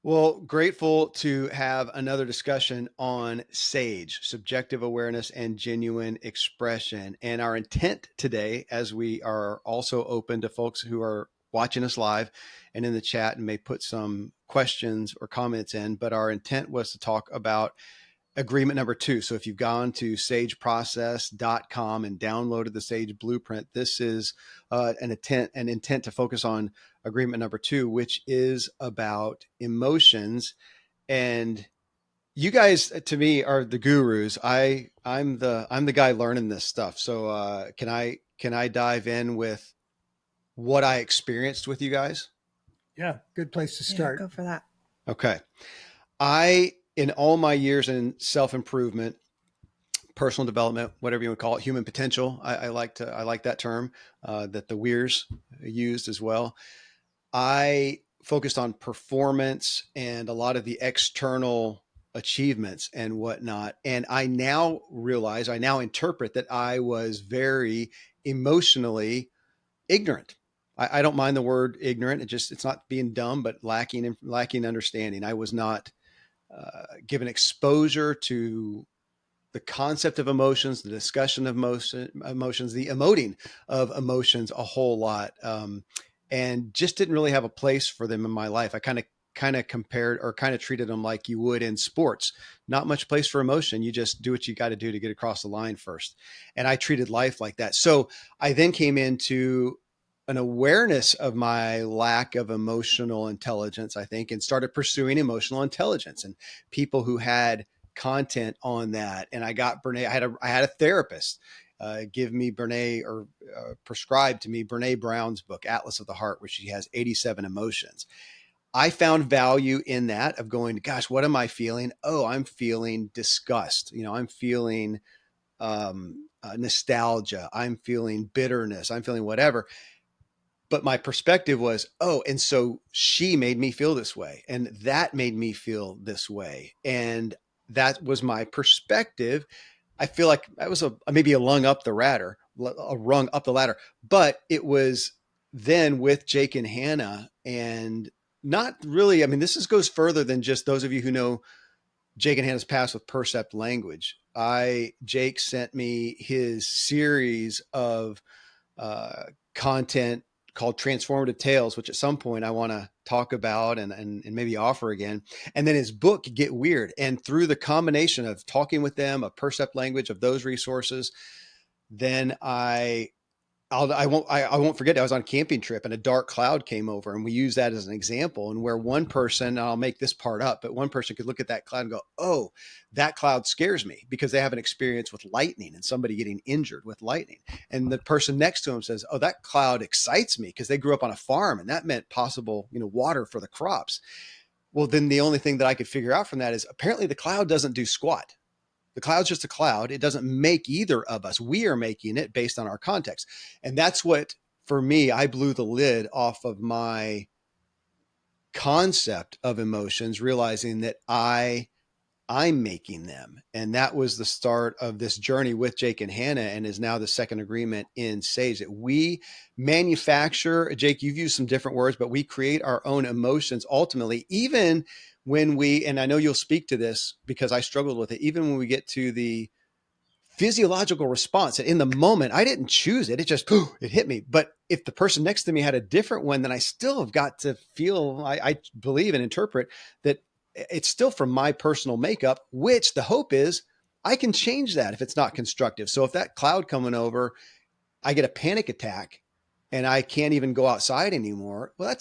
Well, grateful to have another discussion on SAGE, subjective awareness and genuine expression. And our intent today, as we are also open to folks who are watching us live and in the chat and may put some questions or comments in, but our intent was to talk about agreement number 2. So if you've gone to sageprocess.com and downloaded the Sage Blueprint, this is an intent to focus on agreement number 2, which is about emotions. And you guys, to me, are the gurus. I'm the guy learning this stuff. So can I dive in with what I experienced with you guys? Yeah, good place to Yeah, start. go for that. Okay. In all my years in self-improvement, personal development, whatever you want to call it, human potential. I like that term that the Weirs used as well. I focused on performance and a lot of the external achievements and whatnot. And I now realize, I now interpret that I was very emotionally ignorant. I don't mind the word ignorant. It's not being dumb, but lacking understanding. I was not given exposure to the concept of emotions, the discussion of emotions, the emoting of emotions a whole lot, and just didn't really have a place for them in my life. I kind of compared or kind of treated them like you would in sports. Not much place for emotion. You just do what you got to do to get across the line first. And I treated life like that. So I then came into an awareness of my lack of emotional intelligence, I think, and started pursuing emotional intelligence and people who had content on that. And I got Brene. I had a therapist give me Brene or prescribe to me Brene Brown's book, Atlas of the Heart, where she has 87 emotions. I found value in that of going, gosh, what am I feeling? Oh, I'm feeling disgust. I'm feeling nostalgia. I'm feeling bitterness. I'm feeling whatever. But my perspective was, oh, and so she made me feel this way, and that made me feel this way. And that was my perspective. I feel like that was maybe a rung up the ladder, but it was then with Jake and Hannah, and not really. I mean, goes further than just those of you who know Jake and Hannah's past with Percept Language. Jake sent me his series of content called Transformative Tales, which at some point I want to talk about and maybe offer again. And then his book, Get Weird. And through the combination of talking with them, of Percept Language, of those resources, then I won't forget. I was on a camping trip and a dark cloud came over, and we use that as an example. And where one person, and I'll make this part up, but one person could look at that cloud and go, "Oh, that cloud scares me," because they have an experience with lightning and somebody getting injured with lightning. And the person next to him says, "Oh, that cloud excites me," because they grew up on a farm and that meant possible, water for the crops. Well, then the only thing that I could figure out from that is apparently the cloud doesn't do squat. The cloud's just a cloud. It doesn't make either of us. We are making it based on our context. And that's what, for me, I blew the lid off of my concept of emotions, realizing that I'm making them. And that was the start of this journey with Jake and Hannah, and is now the second agreement in SAGE, that we manufacture. Jake, you've used some different words, but we create our own emotions ultimately, even when and I know you'll speak to this because I struggled with it, even when we get to the physiological response. And in the moment, I didn't choose it. It just, it hit me. But if the person next to me had a different one, then I still have got to feel, I believe and interpret that it's still from my personal makeup, which the hope is I can change that if it's not constructive. So if that cloud coming over, I get a panic attack and I can't even go outside anymore. Well,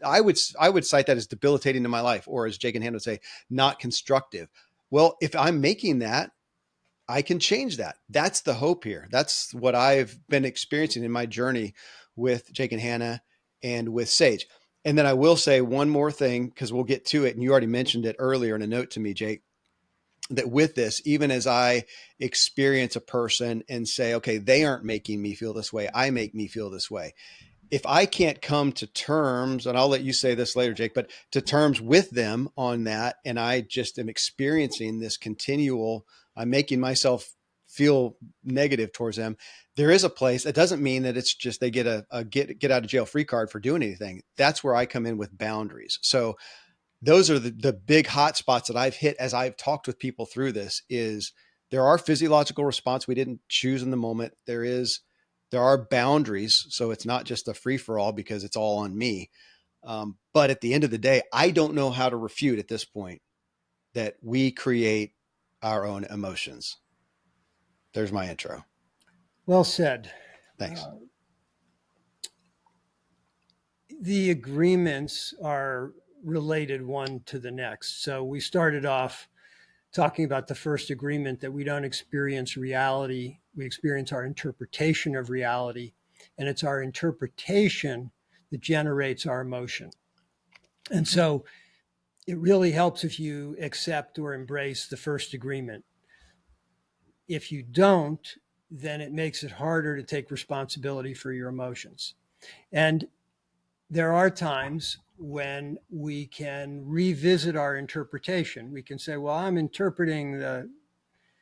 I would cite that as debilitating to my life, or as Jake and Hannah would say, not constructive. Well, if I'm making that, I can change that. That's the hope here. That's what I've been experiencing in my journey with Jake and Hannah and with SAGE. And then I will say one more thing, because we'll get to it. And you already mentioned it earlier in a note to me, Jake, that with this, even as I experience a person and say, okay, they aren't making me feel this way, I make me feel this way. If I can't come to terms, and I'll let you say this later, Jake, but to terms with them on that, and I just am experiencing this continual, I'm making myself feel negative towards them. There is a place. It doesn't mean that it's just they get a get out of jail free card for doing anything. That's where I come in with boundaries. So those are the big hot spots that I've hit as I've talked with people through this. Is there are physiological response we didn't choose in the moment. There are boundaries, so it's not just a free for all because it's all on me. But at the end of the day, I don't know how to refute at this point that we create our own emotions. There's my intro. Well said. Thanks. Uh, the agreements are related one to the next. So we started off talking about the first agreement that we don't experience reality, we experience our interpretation of reality, and it's our interpretation that generates our emotion. And so it really helps if you accept or embrace the first agreement. If you don't, then it makes it harder to take responsibility for your emotions. And there are times when we can revisit our interpretation. We can say, well, I'm interpreting the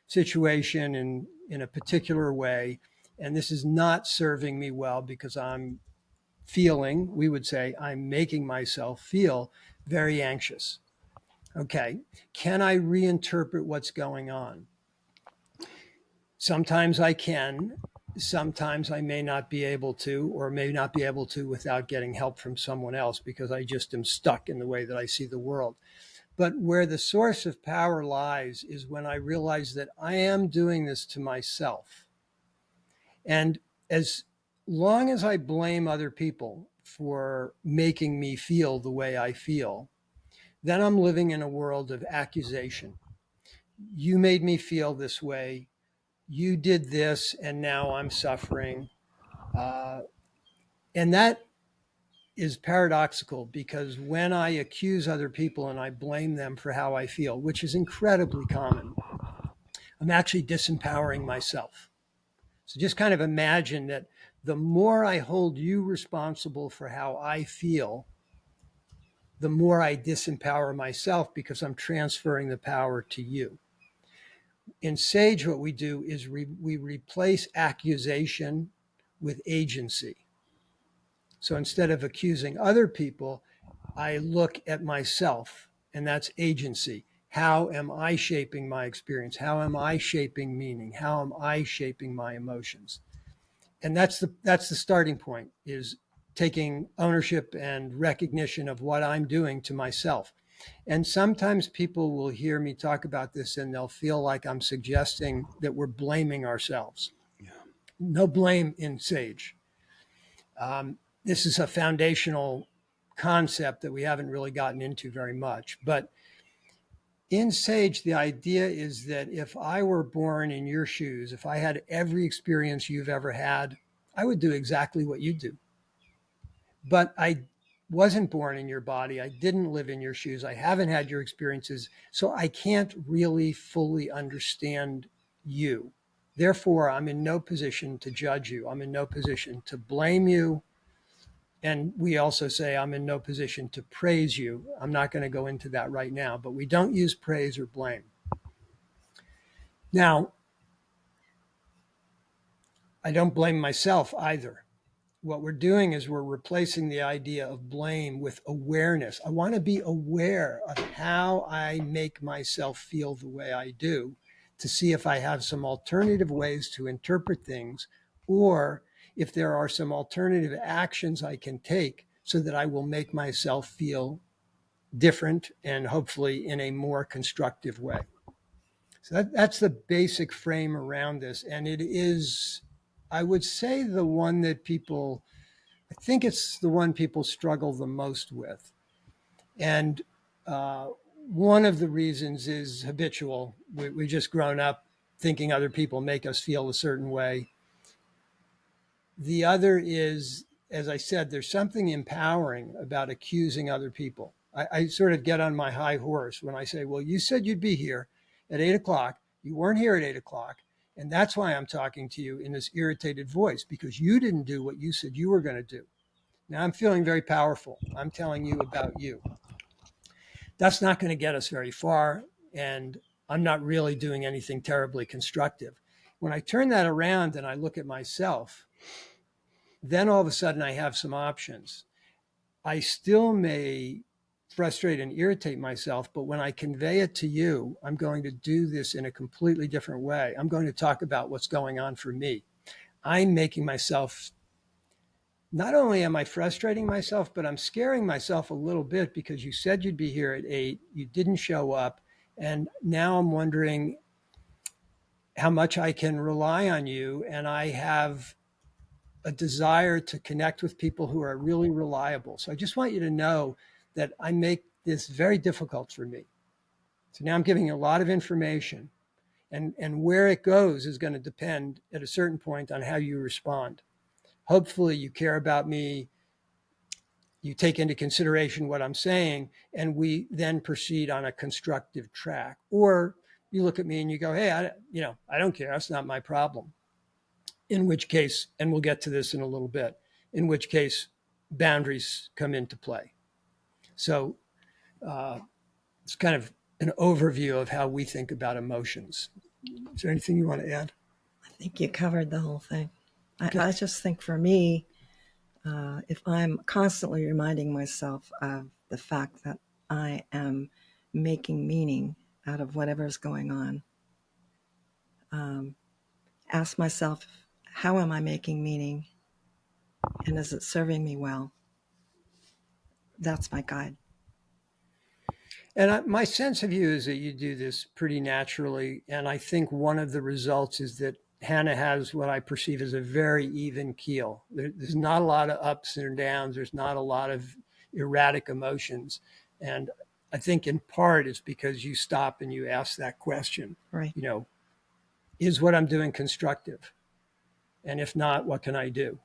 situation in a particular way, and this is not serving me well because I'm feeling, we would say, I'm making myself feel very anxious. Okay, can I reinterpret what's going on? Sometimes I can, sometimes I may not be able to, or may not be able to without getting help from someone else because I just am stuck in the way that I see the world. But where the source of power lies is when I realize that I am doing this to myself. And as long as I blame other people for making me feel the way I feel, then I'm living in a world of accusation. You made me feel this way. You did this, and now I'm suffering. Uh, and that is paradoxical because when I accuse other people and I blame them for how I feel, which is incredibly common, I'm actually disempowering myself. So just kind of imagine that the more I hold you responsible for how I feel, the more I disempower myself because I'm transferring the power to you. In SAGE, what we do is we replace accusation with agency. So instead of accusing other people, I look at myself, and that's agency. How am I shaping my experience? How am I shaping meaning? How am I shaping my emotions? And that's the starting point, is taking ownership and recognition of what I'm doing to myself. And sometimes people will hear me talk about this and they'll feel like I'm suggesting that we're blaming ourselves. Yeah. No blame in SAGE. This is a foundational concept that we haven't really gotten into very much. But in SAGE, the idea is that if I were born in your shoes, if I had every experience you've ever had, I would do exactly what you do. But I wasn't born in your body. I didn't live in your shoes. I haven't had your experiences. So I can't really fully understand you. Therefore, I'm in no position to judge you. I'm in no position to blame you. And we also say I'm in no position to praise you. I'm not going to go into that right now, but we don't use praise or blame. Now, I don't blame myself either. What we're doing is we're replacing the idea of blame with awareness. I want to be aware of how I make myself feel the way I do to see if I have some alternative ways to interpret things, or if there are some alternative actions I can take so that I will make myself feel different and hopefully in a more constructive way. So that's the basic frame around this. And it is, I would say, the one that people, I think it's the one people struggle the most with. And uh, one of the reasons is habitual. We just grown up thinking other people make us feel a certain way. The other is, as I said, there's something empowering about accusing other people. I sort of get on my high horse when I say, well, you said you'd be here at 8 o'clock. You weren't here at 8 o'clock. And that's why I'm talking to you in this irritated voice, because you didn't do what you said you were going to do. Now I'm feeling very powerful. I'm telling you about you. That's not going to get us very far. And I'm not really doing anything terribly constructive. When I turn that around and I look at myself, then all of a sudden I have some options. I still may frustrate and irritate myself. But when I convey it to you, I'm going to do this in a completely different way. I'm going to talk about what's going on for me. I'm making myself, not only am I frustrating myself, but I'm scaring myself a little bit because you said you'd be here at 8, you didn't show up. And now I'm wondering how much I can rely on you. And I have a desire to connect with people who are really reliable. So I just want you to know that I make this very difficult for me. So now I'm giving you a lot of information, and where it goes is going to depend at a certain point on how you respond. Hopefully, you care about me, you take into consideration what I'm saying, and we then proceed on a constructive track. Or you look at me and you go, "Hey, I don't care. That's not my problem." In which case, and we'll get to this in a little bit, in which case boundaries come into play. So uh, it's kind of an overview of how we think about emotions. Is there anything you want to add? I think you covered the whole thing. Okay. I just think for me, if I'm constantly reminding myself of the fact that I am making meaning out of whatever's going on, ask myself, how am I making meaning? And is it serving me well? That's my guide. And my sense of you is that you do this pretty naturally. And I think one of the results is that Hannah has what I perceive as a very even keel. There's not a lot of ups and downs. There's not a lot of erratic emotions. And I think in part it's because you stop and you ask that question, Right. you know, is what I'm doing constructive? And if not, what can I do?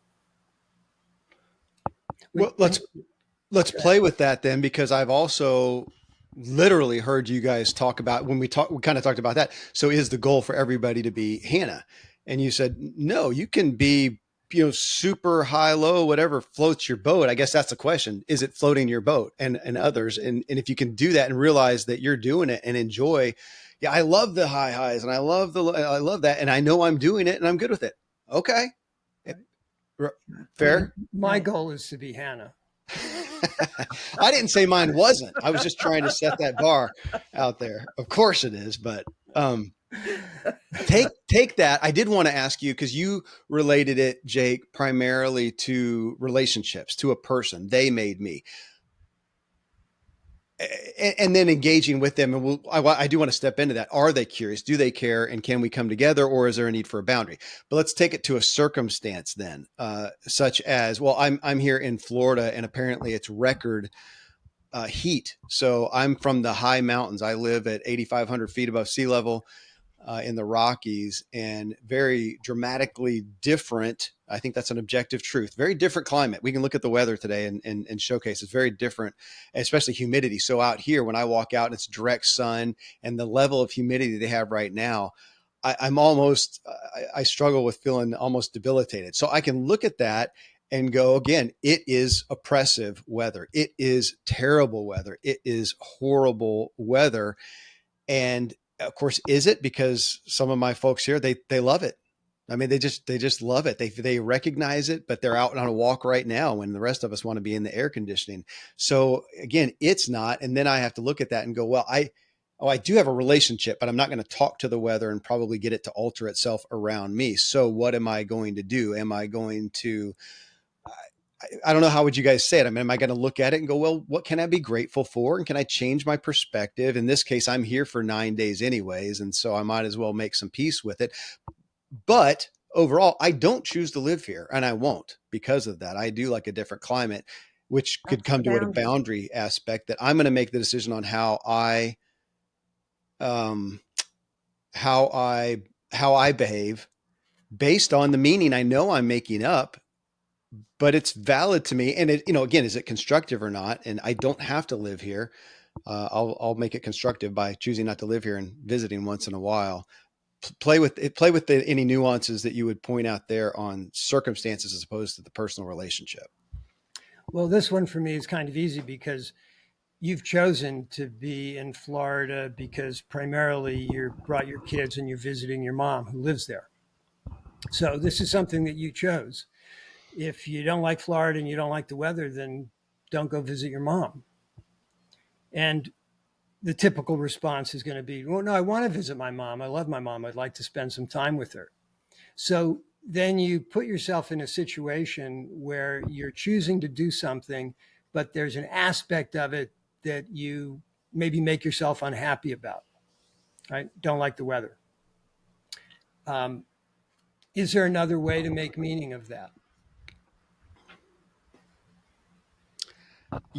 Well, let's play with that then, because I've also literally heard you guys talk about when we kind of talked about that. So is the goal for everybody to be Hannah? And you said, no, you can be, super high, low, whatever floats your boat. I guess that's the question. Is it floating your boat and others? And if you can do that and realize that you're doing it and enjoy, yeah, I love the high highs and I love that. And I know I'm doing it and I'm good with it. Okay. Right. Fair. My Right. goal is to be Hannah. I didn't say mine wasn't. I was just trying to set that bar out there. Of course it is, but take that. I did want to ask you because you related it, Jake, primarily to relationships, to a person. They made me. And then engaging with them. And I do want to step into that. Are they curious? Do they care? And can we come together, or is there a need for a boundary? But let's take it to a circumstance then, such as, well, I'm here in Florida and apparently it's record heat. So I'm from the high mountains. I live at 8,500 feet above sea level in the Rockies, and very dramatically different. I think that's an objective truth. Very different climate. We can look at the weather today and showcase it's very different, especially humidity. So out here, when I walk out and it's direct sun and the level of humidity they have right now, I'm almost, I struggle with feeling almost debilitated. So I can look at that and go, again, it is oppressive weather. It is terrible weather. It is horrible weather. And of course, is it because some of my folks here, they love it. I mean, they just love it. They recognize it, but they're out on a walk right now when the rest of us want to be in the air conditioning. So again, it's not. And then I have to look at that and go, well, I do have a relationship, but I'm not going to talk to the weather and probably get it to alter itself around me. So what am I going to do? Am I going to I don't know, how would you guys say it? I mean, am I going to look at it and go, well, what can I be grateful for? And can I change my perspective? In this case, I'm here for 9 days anyways. And so I might as well make some peace with it. But overall, I don't choose to live here and I won't because of that. I do like a different climate, which could That's the come to a boundary. boundary aspect that I'm going to make the decision on um, how I, how I behave based on the meaning I know I'm making up, but it's valid to me. And it, again, is it constructive or not? And I don't have to live here. I'll make it constructive by choosing not to live here and visiting once in a while. Play with it. Play with any nuances that you would point out there on circumstances as opposed to the personal relationship. Well, this one for me is kind of easy because you've chosen to be in Florida because primarily you brought your kids and you're visiting your mom who lives there. So this is something that you chose. If you don't like Florida and you don't like the weather, then don't go visit your mom. And the typical response is going to be, well, no, I want to visit my mom. I love my mom. I'd like to spend some time with her. So then you put yourself in a situation where you're choosing to do something, but there's an aspect of it that you maybe make yourself unhappy about, right? Don't like the weather. Um, is there another way to make meaning of that?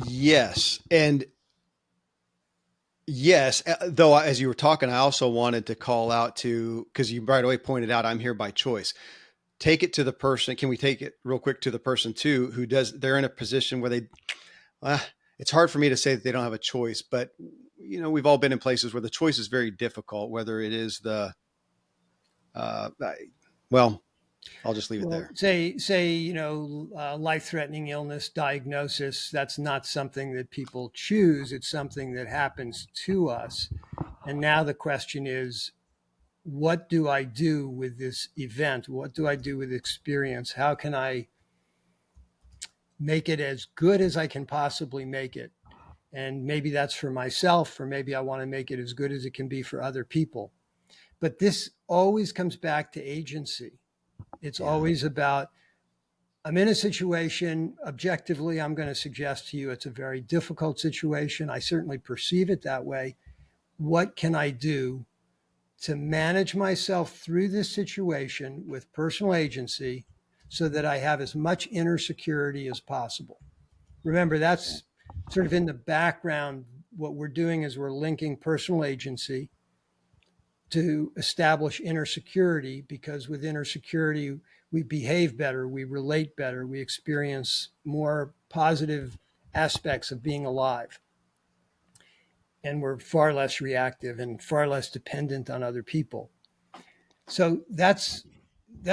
Yes. And yes, though as you were talking, I also wanted to call out to, because you right away pointed out I'm here by choice. Take it to the person. Can we take it real quick to the person too, who does, they're in a position where they, uh, it's hard for me to say that they don't have a choice, but we've all been in places where the choice is very difficult, whether it is uh, well, I'll just leave it Well, there. life-threatening illness diagnosis. That's not something that people choose. It's something that happens to us. And now the question is, what do I do with this event? What do I do with experience? How can I make it as good as I can possibly make it? And maybe that's for myself, or maybe I want to make it as good as it can be for other people. But this always comes back to agency. It's Yeah. always about, I'm in a situation, objectively, I'm going to suggest to you it's a very difficult situation. I certainly perceive it that way. What can I do to manage myself through this situation with personal agency so that I have as much inner security as possible? Remember, that's sort of in the background. What we're doing is we're linking personal agency to establish inner security, because with inner security, we behave better, we relate better, we experience more positive aspects of being alive, and we're far less reactive and far less dependent on other people. So that's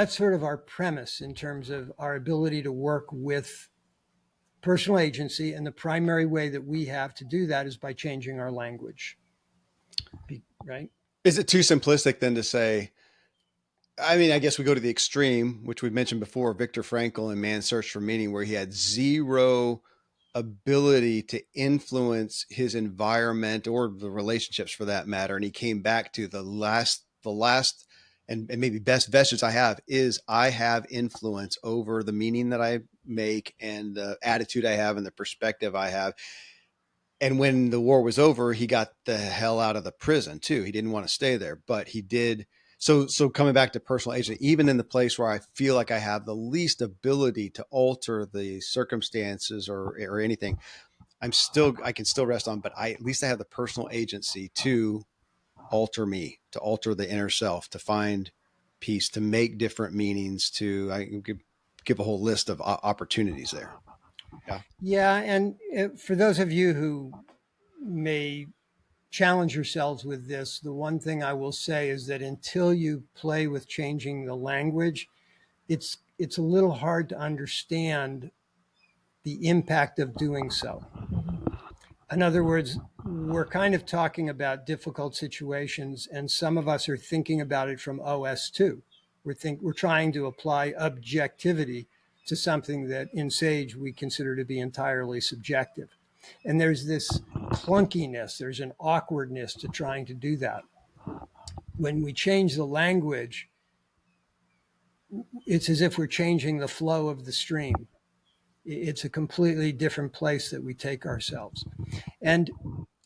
sort of our premise in terms of our ability to work with personal agency. And the primary way that we have to do that is by changing our language. Right? Is it too simplistic then to say, I mean, I guess we go to the extreme, which we've mentioned before, Viktor Frankl in Man's Search for Meaning, where he had zero ability to influence his environment or the relationships for that matter. And he came back to the last and maybe best vestige I have is I have influence over the meaning that I make and the attitude I have and the perspective I have. And when the war was over, he got the hell out of the prison too. He didn't want to stay there, but he did. So coming back to personal agency, even in the place where I feel like I have the least ability to alter the circumstances or anything, I can still rest on, but at least I have the personal agency to alter me, to alter the inner self, to find peace, to make different meanings, I could give a whole list of opportunities there. Yeah. Yeah. And for those of you who may challenge yourselves with this, the one thing I will say is that until you play with changing the language, it's a little hard to understand the impact of doing so. In other words, we're kind of talking about difficult situations, and some of us are thinking about it from OS2. We're trying to apply objectivity to something that in SAGE we consider to be entirely subjective. And there's this clunkiness, there's an awkwardness to trying to do that. When we change the language, it's as if we're changing the flow of the stream. It's a completely different place that we take ourselves. And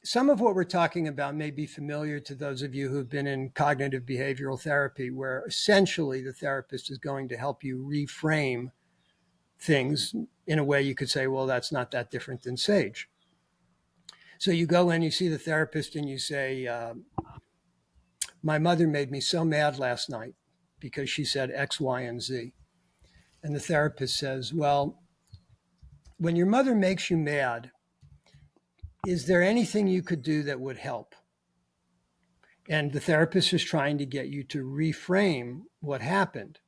some of what we're talking about may be familiar to those of you who've been in cognitive behavioral therapy, where essentially the therapist is going to help you reframe things in a way you could say, well, that's not that different than SAGE. So you go in, you see the therapist, and you say, my mother made me so mad last night because she said X, Y, and Z. And the therapist says, well, when your mother makes you mad, is there anything you could do that would help? And the therapist is trying to get you to reframe what happened.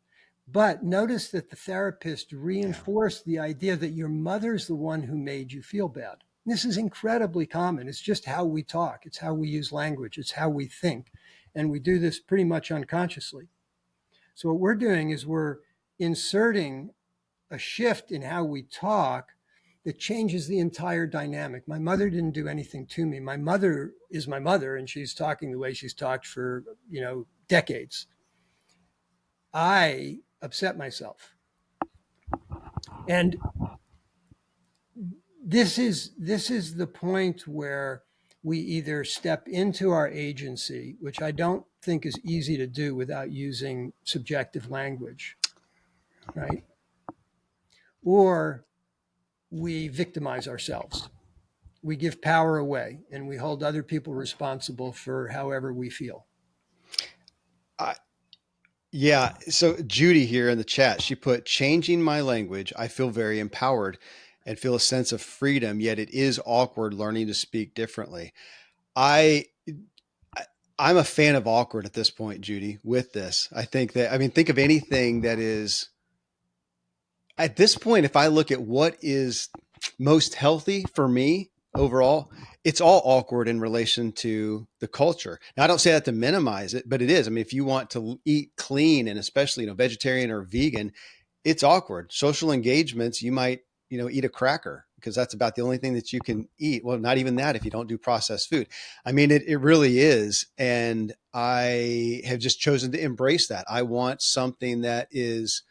But notice that the therapist Yeah. reinforced the idea that your mother's the one who made you feel bad. This is incredibly common. It's just how we talk, it's how we use language, it's how we think. And we do this pretty much unconsciously. So, what we're doing is we're inserting a shift in how we talk that changes the entire dynamic. My mother didn't do anything to me. My mother is my mother, and she's talking the way she's talked for, decades. I upset myself. And this is the point where we either step into our agency, which I don't think is easy to do without using subjective language, right? Or we victimize ourselves. We give power away and we hold other people responsible for however we feel. I, yeah. So Judy here in the chat, she put, changing my language, I feel very empowered and feel a sense of freedom, yet it is awkward learning to speak differently. I I'm a fan of awkward at this point, Judy, with this. I think that, I mean, think of anything that is at this point, if I look at what is most healthy for me overall, it's all awkward in relation to the culture. Now, I don't say that to minimize it, but it is. I mean, if you want to eat clean and especially, vegetarian or vegan, it's awkward. Social engagements, you might, eat a cracker because that's about the only thing that you can eat. Well, not even that if you don't do processed food. I mean, it really is. And I have just chosen to embrace that. I want something that is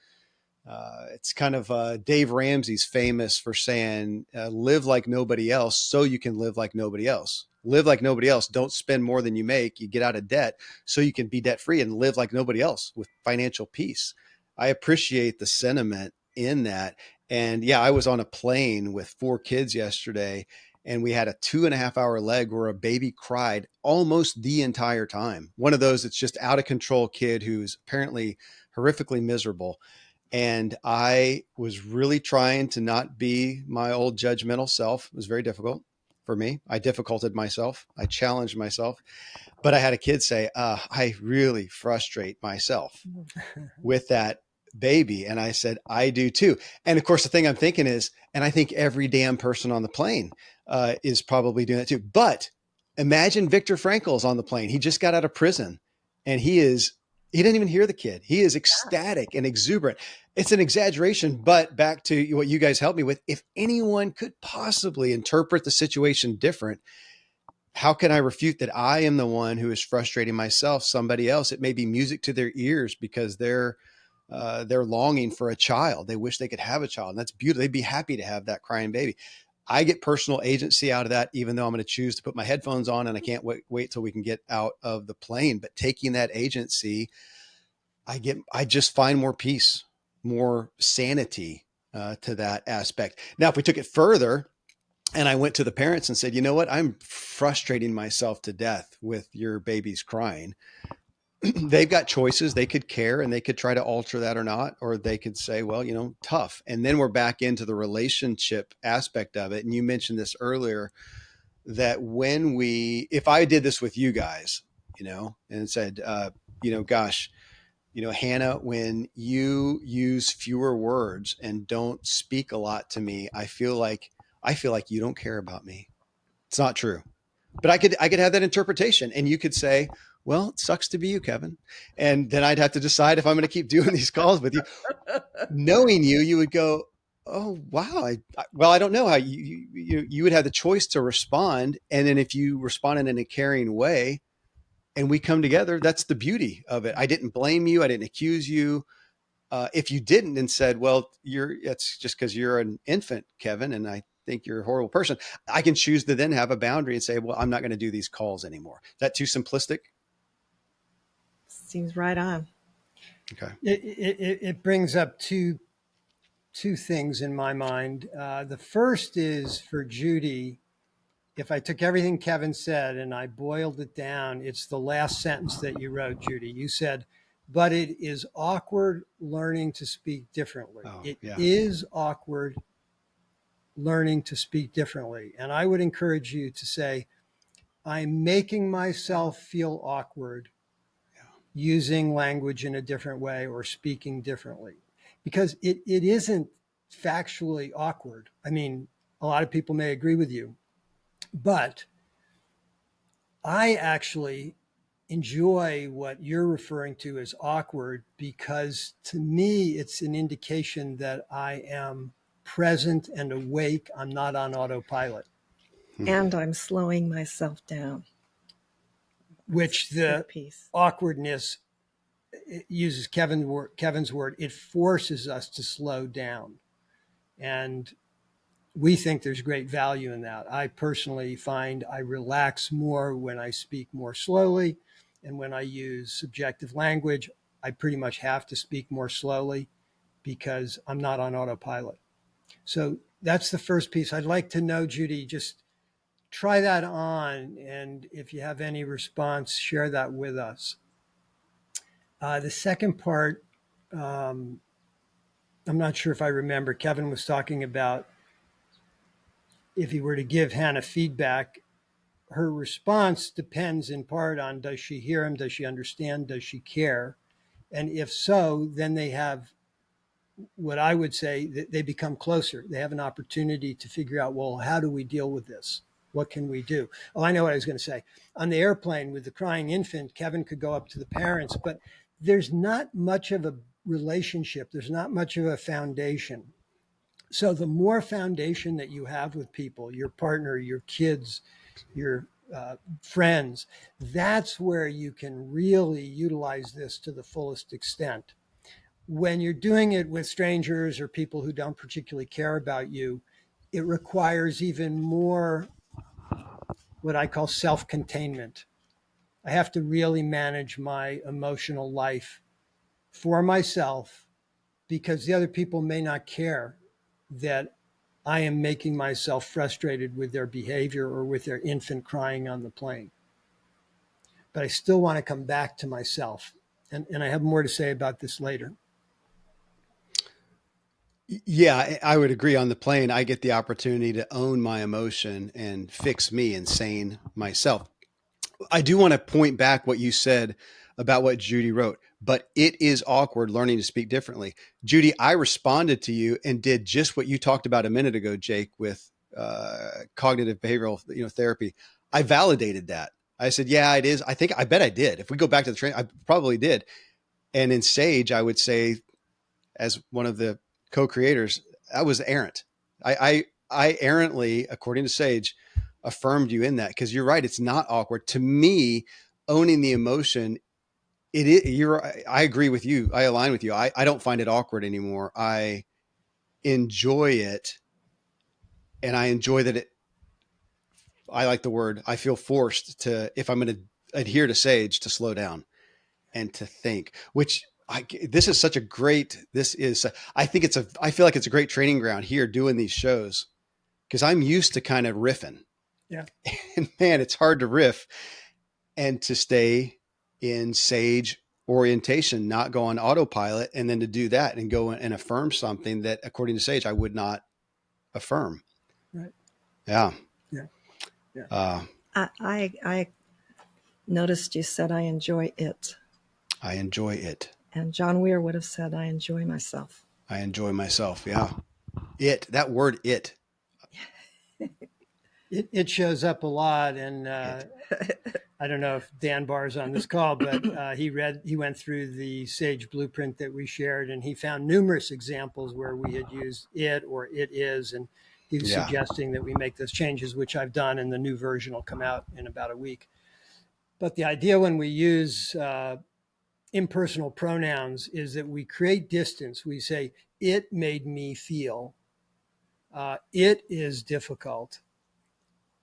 it's kind of Dave Ramsey's famous for saying, live like nobody else so you can live like nobody else. Live like nobody else. Don't spend more than you make. You get out of debt so you can be debt free and live like nobody else with financial peace. I appreciate the sentiment in that. And yeah, I was on a plane with 4 kids yesterday, and we had a 2.5 hour leg where a baby cried almost the entire time. One of those that's just out of control kid who's apparently horrifically miserable, and I was really trying to not be my old judgmental self. It was very difficult for me. I difficulted myself. I challenged myself. But I had a kid say, I really frustrate myself with that baby. And I said, I do too. And of course, the thing I'm thinking is, and I think every damn person on the plane is probably doing it too. But imagine Viktor Frankl's on the plane. He just got out of prison, and he didn't even hear the kid. He is ecstatic and exuberant. It's an exaggeration, but back to what you guys helped me with, if anyone could possibly interpret the situation different, how can I refute that I am the one who is frustrating myself? Somebody else, it may be music to their ears because they're longing for a child. They wish they could have a child, and that's beautiful. They'd be happy to have that crying baby. I get personal agency out of that, even though I'm going to choose to put my headphones on and I can't wait till we can get out of the plane. But taking that agency, I just find more peace, more sanity to that aspect. Now, if we took it further, and I went to the parents and said, you know what? I'm frustrating myself to death with your baby's crying. They've got choices. They could care and they could try to alter that or not, or they could say, well, tough. And then we're back into the relationship aspect of it. And you mentioned this earlier, that if I did this with you guys, and said, gosh, Hannah, when you use fewer words and don't speak a lot to me, I feel like you don't care about me. It's not true. But I could have that interpretation, and you could say, well, it sucks to be you, Kevin. And then I'd have to decide if I'm going to keep doing these calls with you. Knowing you would go, oh, wow. Well, I don't know how you would have the choice to respond. And then if you responded in a caring way and we come together, that's the beauty of it. I didn't blame you. I didn't accuse you. If you didn't and said, well, it's just because you're an infant, Kevin, and I think you're a horrible person, I can choose to then have a boundary and say, well, I'm not going to do these calls anymore. Is that too simplistic? Seems right on. Okay. It brings up two things in my mind. The first is for Judy. If I took everything Kevin said and I boiled it down, it's the last sentence that you wrote, Judy. You said, but it is awkward learning to speak differently. Oh, It yeah. is awkward learning to speak differently. And I would encourage you to say, I'm making myself feel awkward using language in a different way or speaking differently, because it isn't factually awkward. I mean, a lot of people may agree with you, but I actually enjoy what you're referring to as awkward, because to me, it's an indication that I am present and awake. I'm not on autopilot. And I'm slowing myself down. Which the piece. awkwardness, it uses Kevin's word, it forces us to slow down. And we think there's great value in that. I personally find I relax more when I speak more slowly. And when I use subjective language, I pretty much have to speak more slowly because I'm not on autopilot. So that's the first piece. I'd like to know, Judy, just try that on. And if you have any response, share that with us. The second part, I'm not sure if I remember, Kevin was talking about if he were to give Hannah feedback, her response depends in part on, does she hear him? Does she understand? Does she care? And if so, then they have what I would say that they become closer. They have an opportunity to figure out, well, how do we deal with this? What can we do? Oh, I know what I was going to say. On the airplane with the crying infant, Kevin could go up to the parents, but there's not much of a relationship. There's not much of a foundation. So the more foundation that you have with people, your partner, your kids, your friends, that's where you can really utilize this to the fullest extent. When you're doing it with strangers or people who don't particularly care about you, it requires even more what I call self-containment. I have to really manage my emotional life for myself because the other people may not care that I am making myself frustrated with their behavior or with their infant crying on the plane. But I still want to come back to myself. And I have more to say about this later. Yeah, I would agree. On the plane, I get the opportunity to own my emotion and fix me and sane myself. I do want to point back what you said about what Judy wrote, but it is awkward learning to speak differently. Judy, I responded to you and did just what you talked about a minute ago, Jake, with cognitive behavioral therapy. I validated that. I said, yeah, it is. I bet I did. If we go back to the train, I probably did. And in Sage, I would say, as one of the co-creators, that was errant. I errantly, according to Sage, affirmed you in that because you're right. It's not awkward to me. Owning the emotion, it is. I agree with you. I align with you. I don't find it awkward anymore. I enjoy it, and I enjoy that it. I like the word. I feel forced to, if I'm going to adhere to Sage, to slow down and to think, which this is such a great, I think I feel like it's a great training ground here doing these shows because I'm used to kind of riffing. Yeah. And man, it's hard to riff and to stay in Sage orientation, not go on autopilot, and then to do that and go and affirm something that according to Sage, I would not affirm. Right. Yeah. Yeah. Yeah. I noticed you said I enjoy it. I enjoy it. And John Weir would have said I enjoy myself. I enjoy myself. Yeah. That word, it. It shows up a lot. And I don't know if Dan Barr's on this call, but he went through the Sage blueprint that we shared, and he found numerous examples where we had used it or it is. And he was suggesting that we make those changes, which I've done, and the new version will come out in about a week. But the idea when we use impersonal pronouns is that we create distance. We say, it made me feel. It is difficult,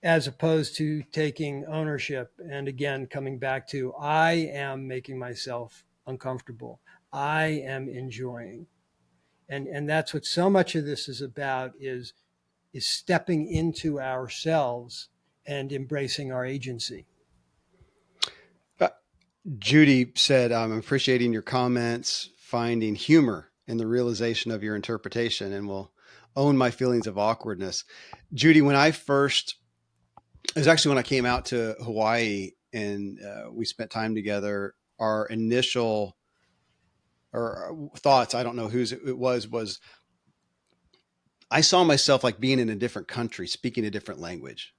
as opposed to taking ownership. And again, coming back to, I am making myself uncomfortable. I am enjoying. And that's what so much of this is about is stepping into ourselves and embracing our agency. Judy said, I'm appreciating your comments, finding humor in the realization of your interpretation, and will own my feelings of awkwardness. Judy, it was actually when I came out to Hawaii and we spent time together, our initial or thoughts, I don't know whose it was I saw myself like being in a different country, speaking a different language.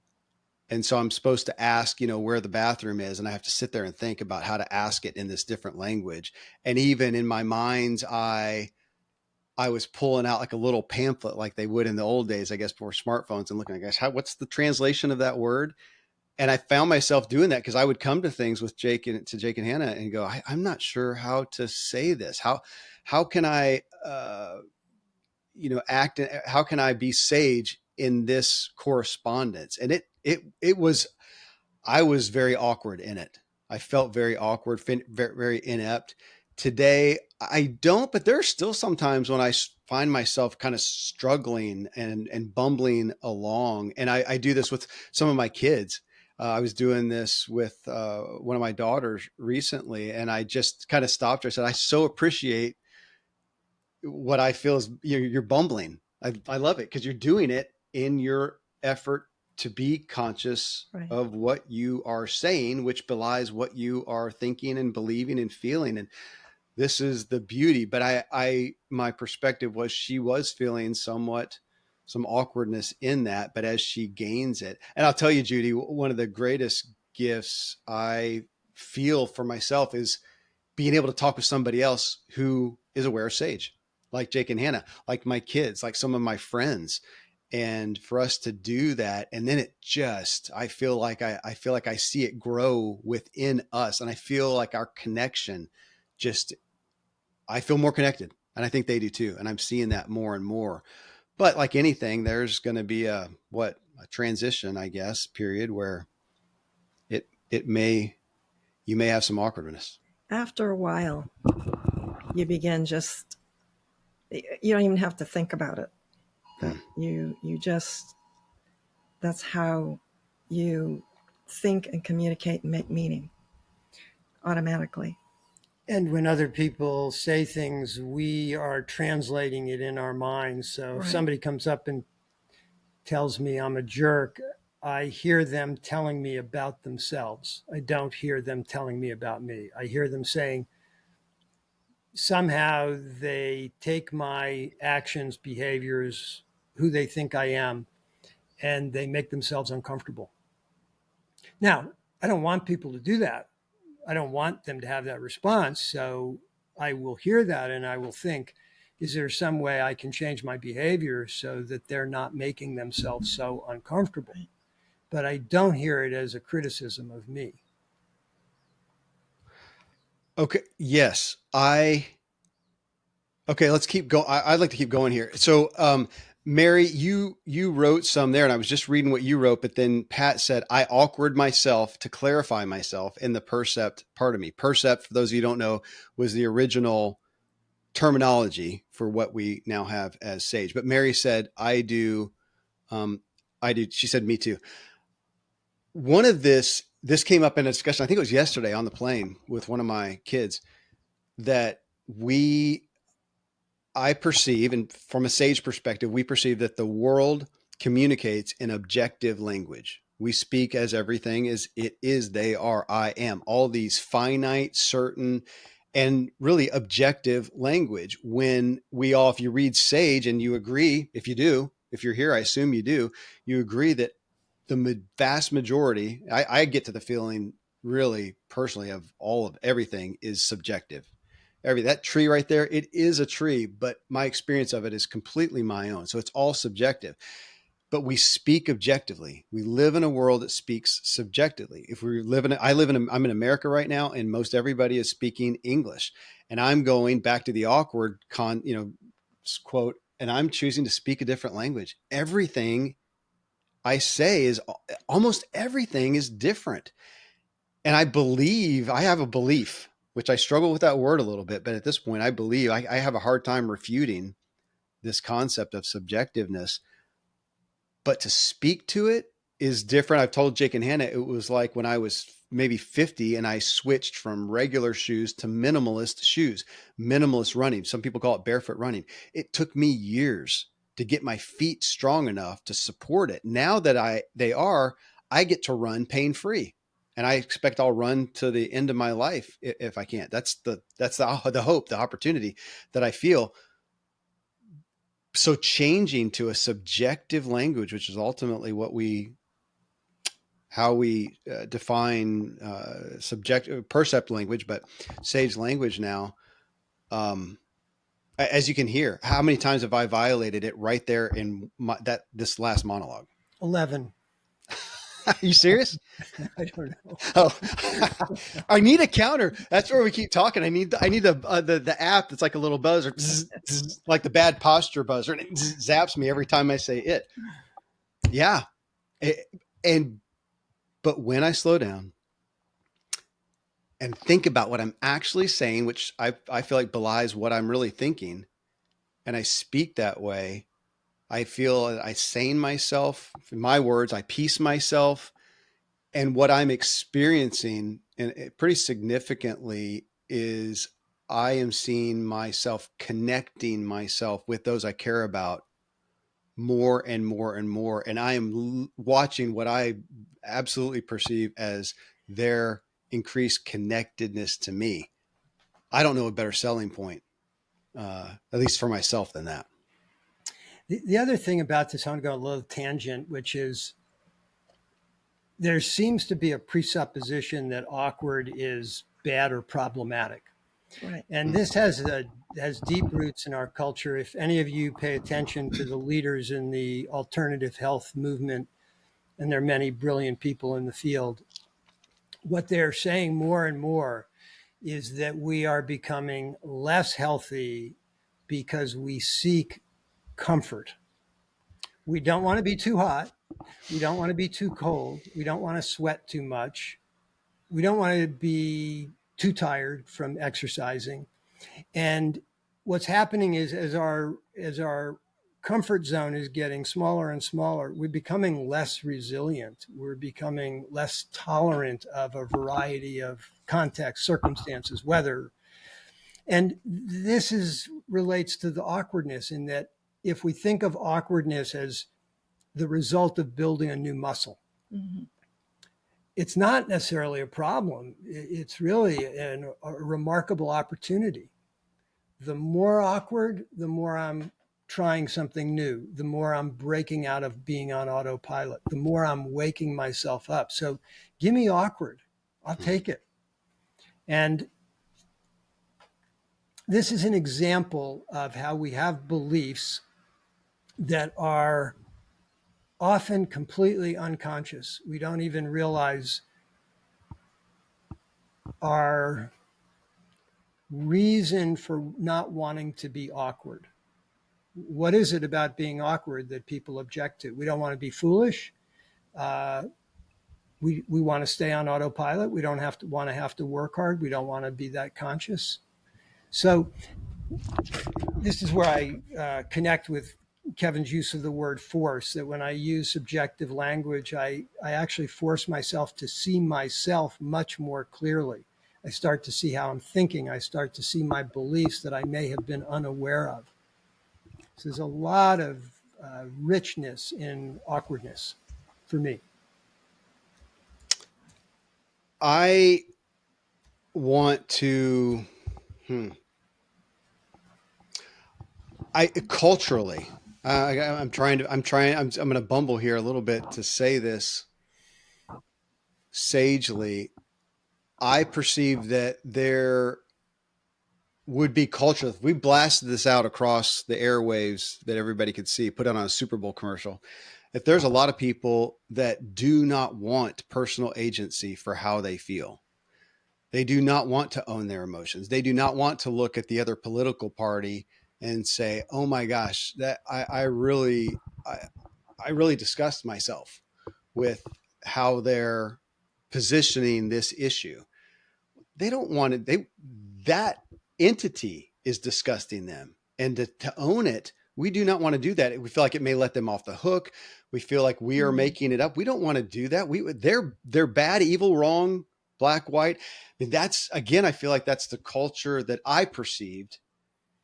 And so I'm supposed to ask, where the bathroom is. And I have to sit there and think about how to ask it in this different language. And even in my mind's eye, I was pulling out like a little pamphlet like they would in the old days, I guess, before smartphones, and looking, I guess, what's the translation of that word? And I found myself doing that because I would come to things with Jake and Hannah and go, I'm not sure how to say this. How can I, act? How can I be sage in this correspondence? And it was, I was very awkward in it. I felt very awkward, very, very inept. Today, I don't, but there are still some times when I find myself kind of struggling and bumbling along. And I do this with some of my kids. I was doing this with one of my daughters recently, and I just kind of stopped her. I said, I so appreciate what I feel is you're bumbling. I love it because you're doing it in your effort to be conscious Right. of what you are saying, which belies what you are thinking and believing and feeling. And this is the beauty. But my perspective was she was feeling somewhat some awkwardness in that, but as she gains it, and I'll tell you, Judy, one of the greatest gifts I feel for myself is being able to talk with somebody else who is aware of Sage, like Jake and Hannah, like my kids, like some of my friends. And for us to do that, and then it just, I feel like I see it grow within us, and I feel like our connection just, I feel more connected, and I think they do too. And I'm seeing that more and more. But like anything, there's going to be a transition, I guess, period where it may, you may have some awkwardness. After a while, you begin just, you don't even have to think about it. That Hmm. you just, that's how you think and communicate and make meaning automatically. And when other people say things, we are translating it in our minds. So if Right. somebody comes up and tells me I'm a jerk, I hear them telling me about themselves. I don't hear them telling me about me. I hear them saying, somehow they take my actions, behaviors, who they think I am, and they make themselves uncomfortable. Now, I don't want people to do that. I don't want them to have that response. So I will hear that and I will think, is there some way I can change my behavior so that they're not making themselves so uncomfortable? But I don't hear it as a criticism of me. Okay. Yes. Okay, let's keep going. I'd like to keep going here. So, Mary, you wrote some there, and I was just reading what you wrote, but then Pat said I awkward myself to clarify myself in the percept part of me. Percept, for those of you who don't know, was the original terminology for what we now have as sage. But Mary said I do. Um, I do. She said me too. One of this came up in a discussion. I think it was yesterday on the plane with one of my kids that we I perceive, and from a sage perspective, we perceive that the world communicates in objective language. We speak as everything is, it is, they are, I am. All these finite, certain, and really objective language. When we all, if you read Sage and you agree, if you do, if you're here, I assume you do, you agree that the vast majority, I get to the feeling really personally of all of everything is subjective. That tree right there, it is a tree, but my experience of it is completely my own. So it's all subjective. But we speak objectively. We live in a world that speaks subjectively. If we live in, I'm in America right now, and most everybody is speaking English, and I'm going back to the awkward quote, and I'm choosing to speak a different language. Everything I say is almost everything is different. And I have a belief, which I struggle with that word a little bit, but at this point, I believe I have a hard time refuting this concept of subjectiveness. But to speak to it is different. I've told Jake and Hannah it was like when I was maybe 50 and I switched from regular shoes to minimalist shoes, minimalist running. Some people call it barefoot running. It took me years to get my feet strong enough to support it. Now that I get to run pain free. And I expect I'll run to the end of my life if I can't. That's the hope, the opportunity that I feel. So changing to a subjective language, which is ultimately how we define subject percept language, but sage language now. Um, As you can hear, how many times have I violated it right there in this last monologue? 11. Are you serious? I don't know. Oh, I need a counter. That's where we keep talking. I need the app that's like a little buzzer, zzz, zzz, like the bad posture buzzer, and it zaps me every time I say it. Yeah, It- and but when I slow down and think about what I'm actually saying, which I feel like belies what I'm really thinking, and I speak that way, I feel I sane myself. In my words, I peace myself. And what I'm experiencing, and pretty significantly, is I am seeing myself connecting myself with those I care about more and more and more. And I am watching what I absolutely perceive as their increased connectedness to me. I don't know a better selling point, at least for myself, than that. The other thing about this, I'm going to go a little tangent, which is there seems to be a presupposition that awkward is bad or problematic. Right. And this has deep roots in our culture. If any of you pay attention to the leaders in the alternative health movement, and there are many brilliant people in the field, what they're saying more and more is that we are becoming less healthy because we seek comfort. We don't want to be too hot. We don't want to be too cold. We don't want to sweat too much. We don't want to be too tired from exercising. And what's happening is as our comfort zone is getting smaller and smaller, we're becoming less resilient. We're becoming less tolerant of a variety of contexts, circumstances, weather. And this is relates to the awkwardness in that if we think of awkwardness as the result of building a new muscle, Mm-hmm. it's not necessarily a problem. It's really a remarkable opportunity. The more awkward, the more I'm trying something new, the more I'm breaking out of being on autopilot, the more I'm waking myself up. So give me awkward. I'll take it. And this is an example of how we have beliefs that are often completely unconscious. We don't even realize our reason for not wanting to be awkward. What is it about being awkward that people object to? We don't want to be foolish. Uh, we want to stay on autopilot. We don't have to work hard. We don't want to be that conscious. So this is where I connect with Kevin's use of the word force, that when I use subjective language, I actually force myself to see myself much more clearly. I start to see how I'm thinking. I start to see my beliefs that I may have been unaware of. So there's a lot of richness in awkwardness for me. I want to, hmm, I culturally, I'm going to bumble here a little bit to say this sagely. I perceive that there would be culture. If we blasted this out across the airwaves that everybody could see, put it on a Super Bowl commercial. If there's a lot of people that do not want personal agency for how they feel, they do not want to own their emotions. They do not want to look at the other political party and say, "Oh my gosh, that I, I really disgust myself with how they're positioning this issue." They don't want it. That entity is disgusting them, and to own it, we do not want to do that. We feel like it may let them off the hook. We feel like we are Mm-hmm. making it up. We don't want to do that. They're bad, evil, wrong, black, white. I mean, that's again, I feel like that's the culture that I perceived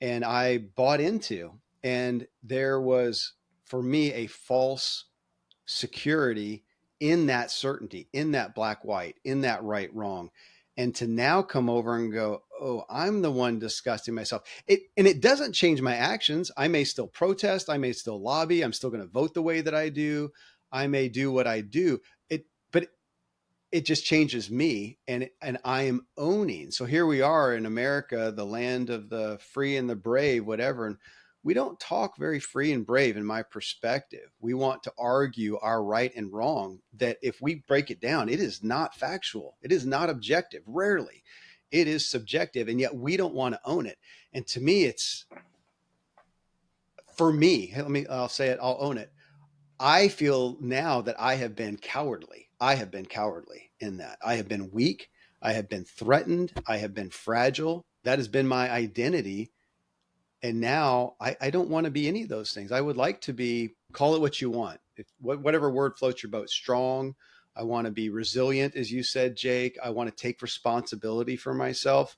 and I bought into. And there was for me a false security in that certainty, in that black white, in that right wrong. And to now come over and go, "Oh, I'm the one disgusting myself." It doesn't change my actions. I may still protest, I may still lobby, I'm still going to vote the way that I do. I may do what I do. But it just changes me, and I am owning. So here we are in America, the land of the free and the brave, whatever. And we don't talk very free and brave in my perspective. We want to argue our right and wrong, that if we break it down, it is not factual. It is not objective. Rarely. It is subjective. And yet we don't want to own it. And to me, it's for me, I'll say it, I'll own it. I feel now that I have been cowardly. I have been cowardly in that. I have been weak. I have been threatened. I have been fragile. That has been my identity. And now I don't want to be any of those things. I would like to be, call it what you want. Whatever word floats your boat, strong. I want to be resilient, as you said, Jake. I want to take responsibility for myself.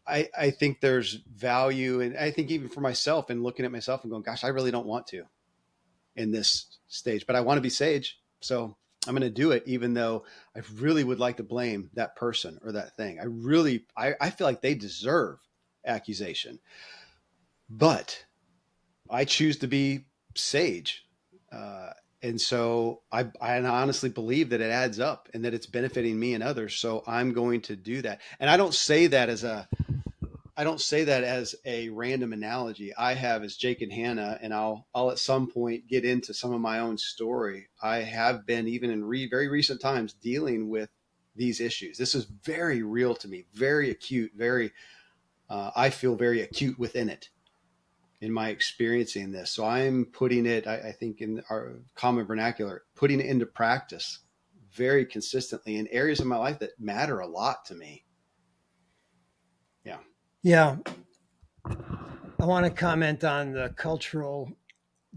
I think there's value. And I think even for myself, and looking at myself and going, gosh, I really don't want to in this stage, but I want to be sage. So I'm going to do it, even though I really would like to blame that person or that thing. I feel like they deserve accusation, but I choose to be sage. Uh, and so I honestly believe that it adds up and that it's benefiting me and others. So I'm going to do that. And I don't say that as a random analogy. I have, as Jake and Hannah, and I'll at some point get into some of my own story. I have been, even in very recent times, dealing with these issues. This is very real to me, very acute, very I feel very acute within it in my experiencing this. So I'm putting it, I think, in our common vernacular, putting it into practice very consistently in areas of my life that matter a lot to me. Yeah. Yeah. I want to comment on the cultural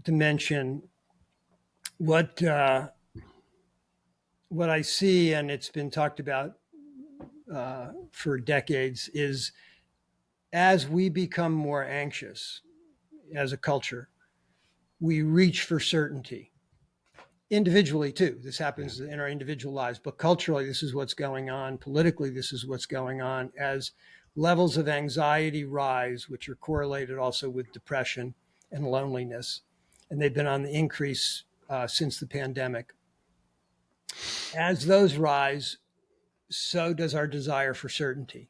dimension. What what I see, and it's been talked about for decades, is as we become more anxious as a culture, we reach for certainty. Individually, too. This happens in our individual lives, but culturally, this is what's going on. Politically, this is what's going on. As levels of anxiety rise, which are correlated also with depression and loneliness, and they've been on the increase since the pandemic. As those rise, so does our desire for certainty.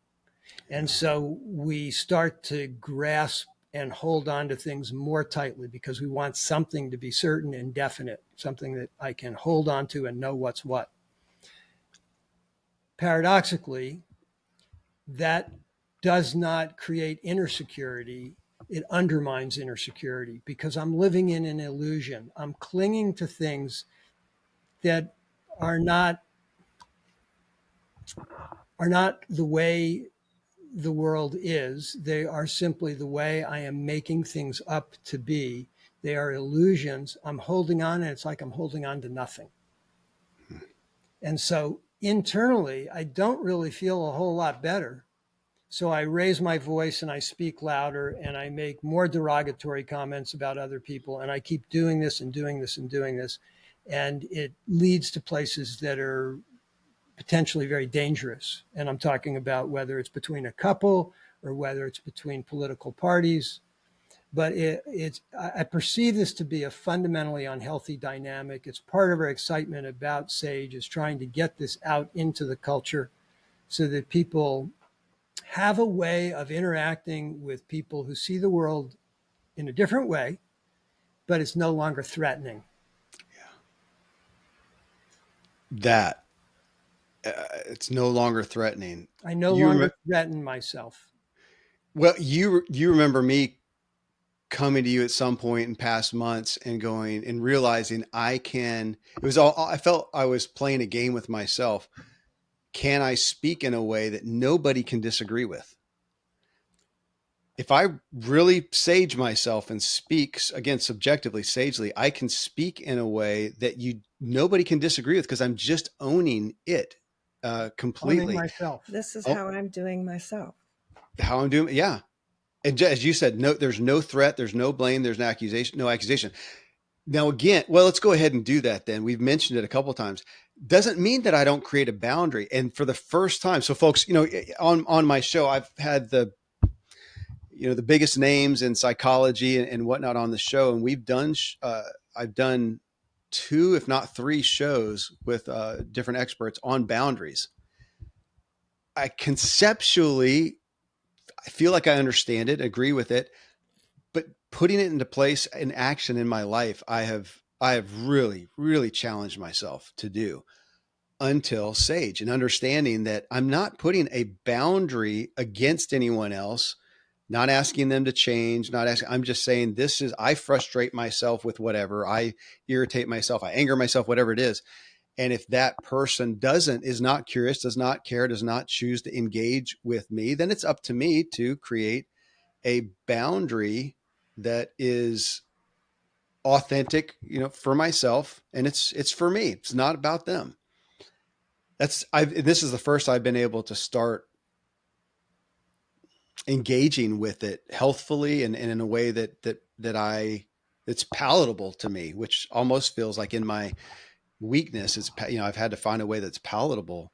And so we start to grasp and hold on to things more tightly because we want something to be certain and definite, something that I can hold on to and know what's what. Paradoxically, that does not create inner security. It undermines inner security because I'm living in an illusion. I'm clinging to things that are not the way the world is. They are simply the way I am making things up to be. They are illusions. I'm holding on, and it's like I'm holding on to nothing. And so internally, I don't really feel a whole lot better. So I raise my voice and I speak louder and I make more derogatory comments about other people. And I keep doing this and doing this and doing this. And it leads to places that are potentially very dangerous. And I'm talking about whether it's between a couple or whether it's between political parties. But I perceive this to be a fundamentally unhealthy dynamic. It's part of our excitement about SAGE is trying to get this out into the culture so that people have a way of interacting with people who see the world in a different way, but it's no longer threatening. That it's no longer threatening. I no You longer threaten myself. Well, you remember me coming to you at some point in past months and going and realizing it was all, I felt I was playing a game with myself. Can I speak in a way that nobody can disagree with? If I really sage myself and speak, again, subjectively, sagely, I can speak in a way that nobody can disagree with because I'm just owning it Owning completely. myself. This is Oh, how I'm doing myself. how I'm doing. Yeah. And as you said, no, there's no threat, there's no blame, there's no accusation. Now, again, well, let's go ahead and do that then. We've mentioned it a couple of times. Doesn't mean that I don't create a boundary. And for the first time, so folks, on my show, I've had the biggest names in psychology and whatnot on the show, and I've done 2, if not 3 shows with different experts on boundaries. I conceptually, I feel like I understand it, agree with it, but putting it into place in action in my life, I have really, really challenged myself to do until Sage, and understanding that I'm not putting a boundary against anyone else, not asking them to change, not asking, I'm just saying this is, I frustrate myself with whatever, I irritate myself, I anger myself, whatever it is. And if that person is not curious, does not care, does not choose to engage with me, then it's up to me to create a boundary that is authentic, for myself. And it's for me. It's not about them. This is the first I've been able to start engaging with it healthfully, and in a way it's palatable to me, which almost feels like in my weakness, I've had to find a way that's palatable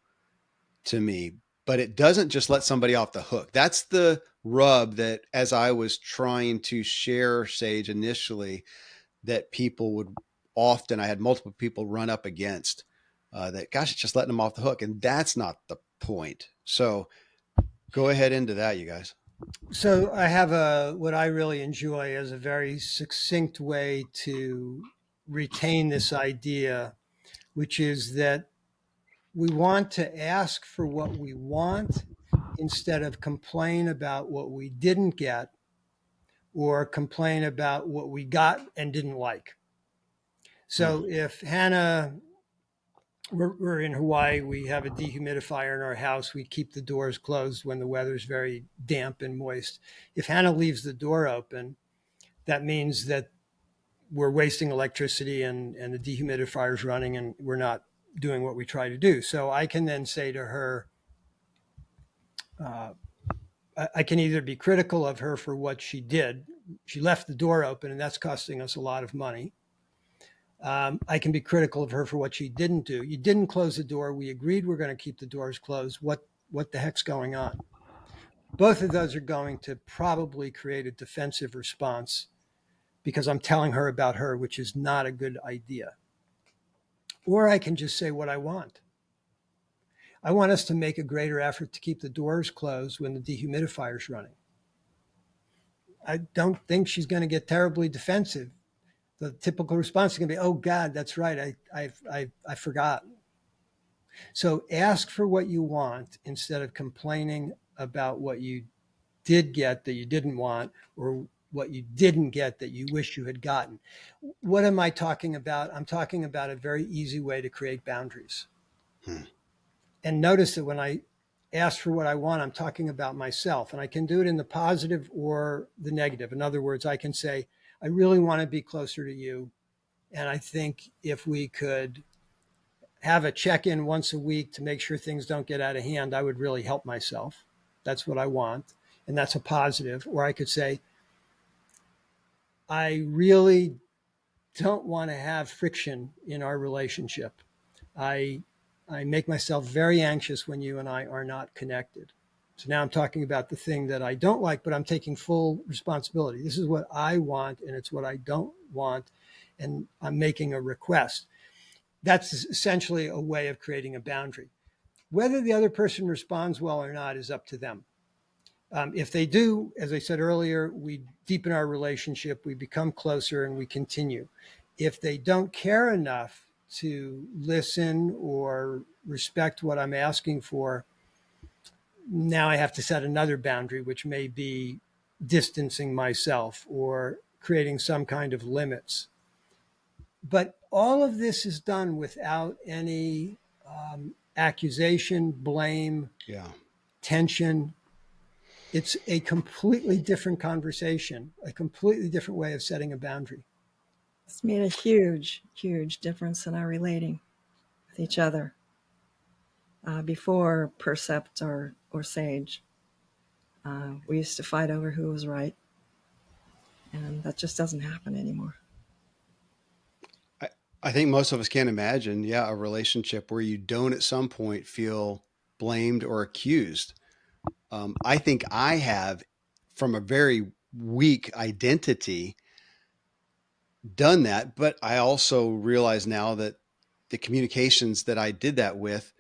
to me, but it doesn't just let somebody off the hook. That's the rub that, as I was trying to share Sage initially, that people would often, I had multiple people run up against, that, gosh, it's just letting them off the hook. And that's not the point. So go ahead into that, you guys. So I have what I really enjoy as a very succinct way to retain this idea, which is that we want to ask for what we want instead of complain about what we didn't get or complain about what we got and didn't like. Hmm. So if Hannah, we're in Hawaii, we have a dehumidifier in our house. We keep the doors closed when the weather's very damp and moist. If Hannah leaves the door open, that means that we're wasting electricity and the dehumidifier is running and we're not doing what we try to do. So I can then say to her, uh, I can either be critical of her for what she did. She left the door open and that's costing us a lot of money. I can be critical of her for what she didn't do. You didn't close the door. We agreed we're going to keep the doors closed. What the heck's going on? Both of those are going to probably create a defensive response because I'm telling her about her, which is not a good idea. Or I can just say what I want. I want us to make a greater effort to keep the doors closed when the dehumidifier is running. I don't think she's going to get terribly defensive. The typical response is going to be, "Oh God, that's right. I forgot." So ask for what you want instead of complaining about what you did get that you didn't want or what you didn't get that you wish you had gotten. What am I talking about? I'm talking about a very easy way to create boundaries. Hmm. And notice that when I ask for what I want, I'm talking about myself. And I can do it in the positive or the negative. In other words, I can say, I really want to be closer to you. And I think if we could have a check in once a week to make sure things don't get out of hand, I would really help myself. That's what I want. And that's a positive. Or I could say, I really don't want to have friction in our relationship. I I make myself very anxious when you and I are not connected. So now I'm talking about the thing that I don't like, but I'm taking full responsibility. This is what I want, and it's what I don't want, and I'm making a request. That's essentially a way of creating a boundary. Whether the other person responds well or not is up to them. If they do, as I said earlier, we deepen our relationship, we become closer, and we continue. If they don't care enough to listen or respect what I'm asking for, now I have to set another boundary, which may be distancing myself or creating some kind of limits. But all of this is done without any accusation, blame, Yeah. tension. It's a completely different conversation, a completely different way of setting a boundary. It's made a huge, huge difference in our relating with each other. Before Percept or Sage, we used to fight over who was right, and that just doesn't happen anymore. I, I think most of us can't imagine, yeah, a relationship where you don't at some point feel blamed or accused. I think I have, from a very weak identity, done that, but I also realize now that the communications that I did that with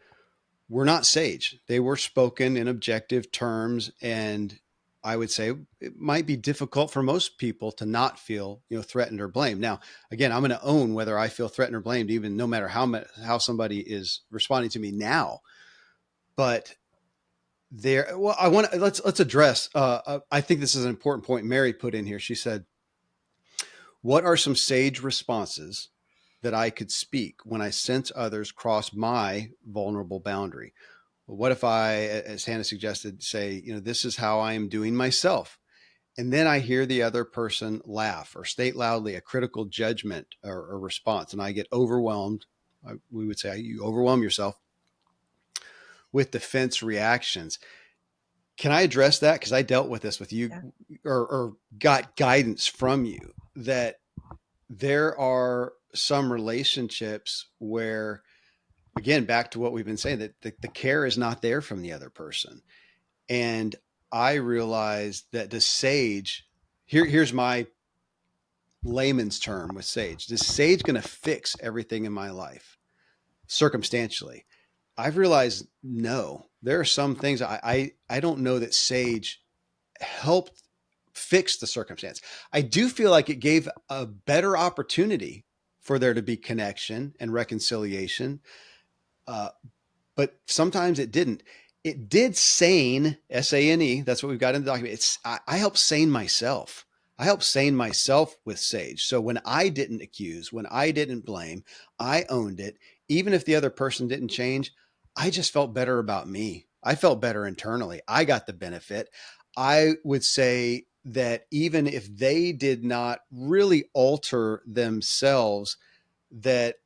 were not sage. They were spoken in objective terms, and I would say it might be difficult for most people to not feel, threatened or blamed. Now, again, I'm going to own whether I feel threatened or blamed, even no matter how somebody is responding to me now. But well, let's address. I think this is an important point Mary put in here. She said, "What are some sage responses that I could speak when I sense others cross my vulnerable boundary?" Well, what if I, as Hannah suggested, say, this is how I am doing myself? And then I hear the other person laugh or state loudly a critical judgment or response, and I get overwhelmed. We would say you overwhelm yourself with defense reactions. Can I address that? Because I dealt with this with you, Yeah. or got guidance from you that there are some relationships where, again, back to what we've been saying, that the care is not there from the other person. And I realized that the sage, here's my layman's term with sage. Is sage going to fix everything in my life circumstantially? I've realized no. There are some things I don't know that sage helped fix the circumstance. I do feel like it gave a better opportunity for there to be connection and reconciliation. Uh, but sometimes it didn't. It did sane, SANE. That's what we've got in the document. I helped sane myself. I helped sane myself with Sage. So when I didn't accuse, when I didn't blame, I owned it. Even if the other person didn't change, I just felt better about me. I felt better internally. I got the benefit. I would say that even if they did not really alter themselves, that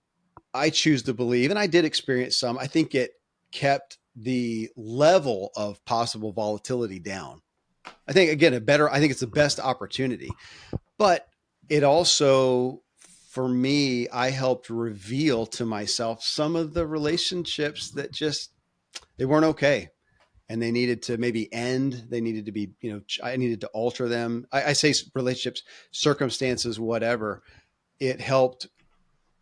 I choose to believe, and I did experience some, I think it kept the level of possible volatility down. I think, again, I think it's the best opportunity. But it also, for me, I helped reveal to myself some of the relationships that just, they weren't okay. And they needed to maybe end. They needed to be, I needed to alter them. I say relationships, circumstances, whatever. It helped,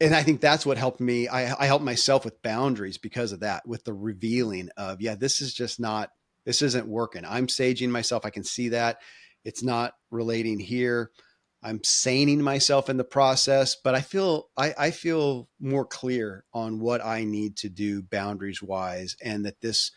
and I think that's what helped me. I helped myself with boundaries because of that, with the revealing of, yeah, this is just not, this isn't working. I'm saging myself. I can see that it's not relating here. I'm saning myself in the process, but I feel more clear on what I need to do boundaries wise, and that this,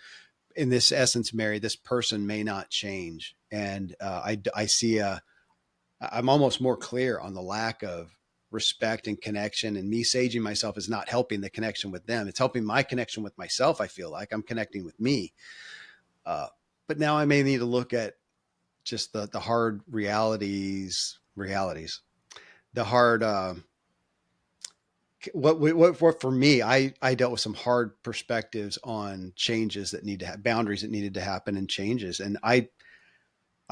in this essence, Mary, this person may not change. And I see I'm almost more clear on the lack of respect and connection, and me saging myself is not helping the connection with them. It's helping my connection with myself. I feel like I'm connecting with me. Uh, but now I may need to look at just the hard realities, the hard, what for me, I dealt with some hard perspectives on changes that need to have boundaries that needed to happen and changes. And I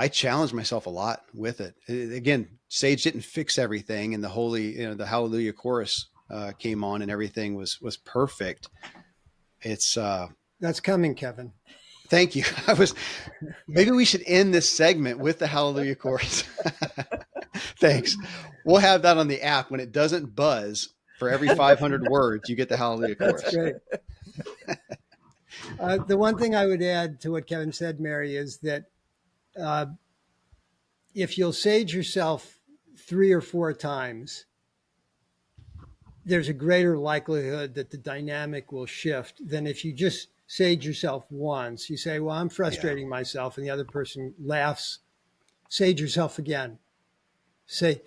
challenged myself a lot with it. Again, Sage didn't fix everything, and the holy, the Hallelujah chorus came on, and everything was perfect. It's That's coming, Kevin. thank you. I was Maybe we should end this segment with the Hallelujah chorus. Thanks. We'll have that on the app when it doesn't buzz. For every 500 words, you get the Hallelujah That's chorus. great. The one thing I would add to what Kevin said, Mary, is that uh, if you'll sage yourself 3 or 4 times, there's a greater likelihood that the dynamic will shift than if you just sage yourself once. You say, well, I'm Yeah. frustrating myself, and the other person laughs. Sage yourself again. Say,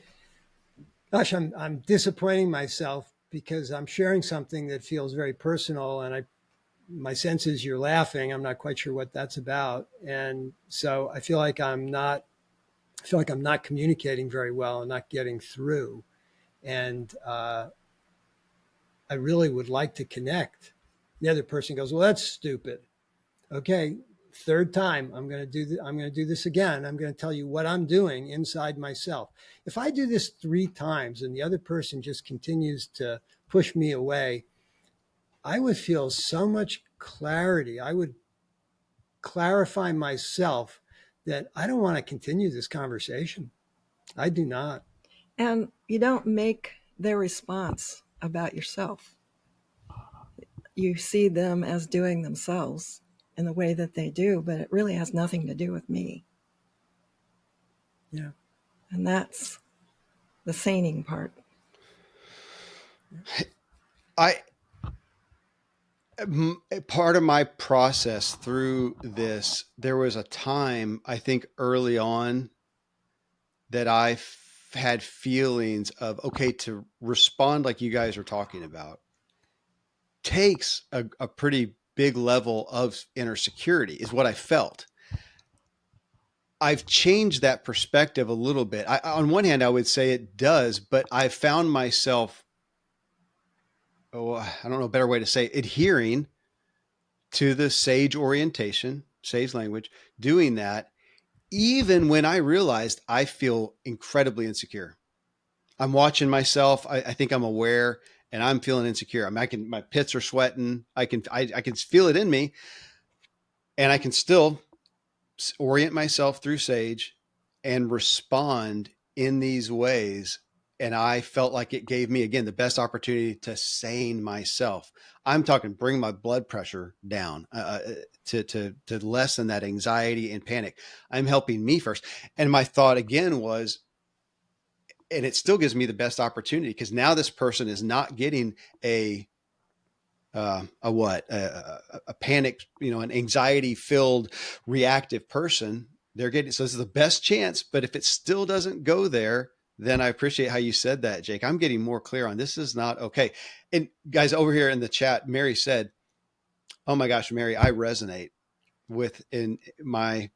gosh, I'm disappointing myself because I'm sharing something that feels very personal, and my sense is you're laughing. I'm not quite sure what that's about, and so I feel like I'm not communicating very well and not getting through. And I really would like to connect. The other person goes, well, that's stupid. Okay, third time, I'm going to do this again. I'm going to tell you what I'm doing inside myself. If I do this 3 times and the other person just continues to push me away, I would feel so much clarity. I would clarify myself that I don't want to continue this conversation. I do not. And you don't make their response about yourself. You see them as doing themselves in the way that they do, but it really has nothing to do with me. Yeah. And that's the saning part. I Part of my process through this, there was a time I think early on that had feelings of, okay, to respond like you guys are talking about takes a pretty big level of inner security, is what I felt. I've changed that perspective a little bit. On one hand, I would say it does, but I found myself, I don't know a better way to say it, adhering to the SAGE orientation, SAGE language, doing that, even when I realized I feel incredibly insecure. I'm watching myself. I think I'm aware, and I'm feeling insecure. My pits are sweating. I can feel it in me, and I can still orient myself through SAGE and respond in these ways. And I felt like it gave me, again, the best opportunity to sane myself. I'm talking bring my blood pressure down, to lessen that anxiety and panic. I'm helping me first. And my thought again was, and it still gives me the best opportunity, because now this person is not getting a panic, an anxiety filled reactive person. They're getting, so this is the best chance. But if it still doesn't go there, then I appreciate how you said that, Jake. I'm getting more clear on this is not okay. And guys over here in the chat, Mary said, oh my gosh, Mary, I resonate with in my,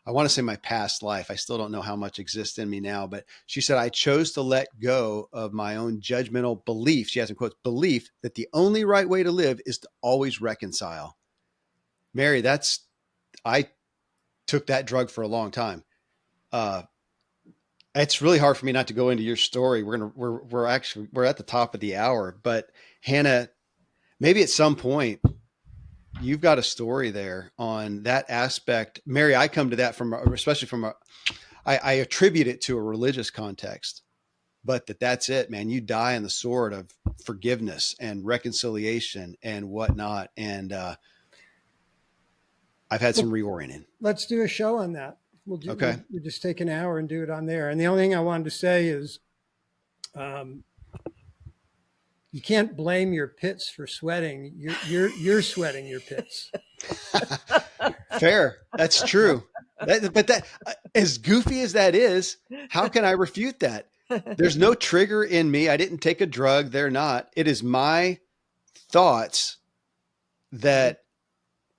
I want to say my past life. I still don't know how much exists in me now, but she said, I chose to let go of my own judgmental belief. She has in quotes, belief that the only right way to live is to always reconcile. Mary, I took that drug for a long time. It's really hard for me not to go into your story. We're at the top of the hour, but Hannah, maybe at some point you've got a story there on that aspect. Mary, I come to that especially from I attribute it to a religious context, but that's it, man. You die in the sword of forgiveness and reconciliation and whatnot. And I've had some reorienting. Let's do a show on that. Okay. We'll just take an hour and do it on there. And the only thing I wanted to say is, you can't blame your pits for sweating. You're sweating your pits. Fair. That's true. But that, as goofy as that is, how can I refute that? There's no trigger in me. I didn't take a drug. They're not. It is my thoughts that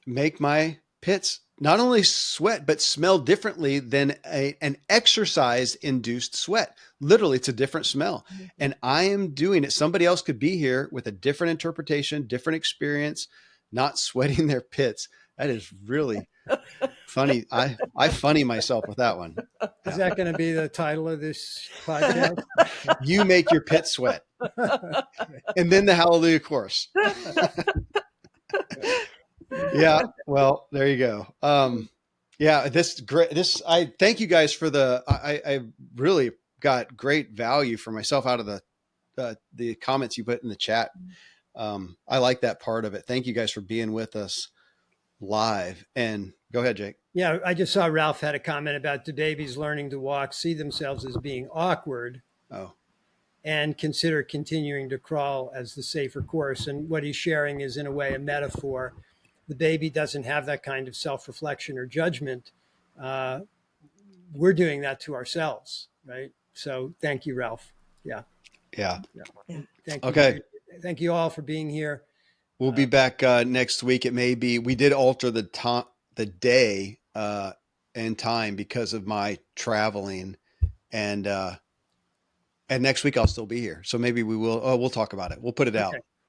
make my pits not only sweat, but smell differently than an exercise induced sweat. Literally, it's a different smell. And I am doing it. Somebody else could be here with a different interpretation, different experience, not sweating their pits. That is really funny. I funny myself with that one. Is that going to be the title of this podcast? You make your pit sweat. And then the hallelujah chorus. Yeah. Well, there you go. Yeah, this great. I thank you guys for I really got great value for myself out of the comments you put in the chat. I like that part of it. Thank you guys for being with us live. And go ahead, Jake. Yeah, I just saw Ralph had a comment about the babies learning to walk, see themselves as being awkward, Oh, and consider continuing to crawl as the safer course. And what he's sharing is, in a way, a metaphor. The baby doesn't have that kind of self-reflection or judgment. We're doing that to ourselves, right? So thank you, Ralph. Yeah. yeah. Thank you. Okay. Thank you all for being here. We'll be back next week. It may be, we did alter the day and time because of my traveling, and next week I'll still be here. So maybe we'll talk about it. We'll put it out.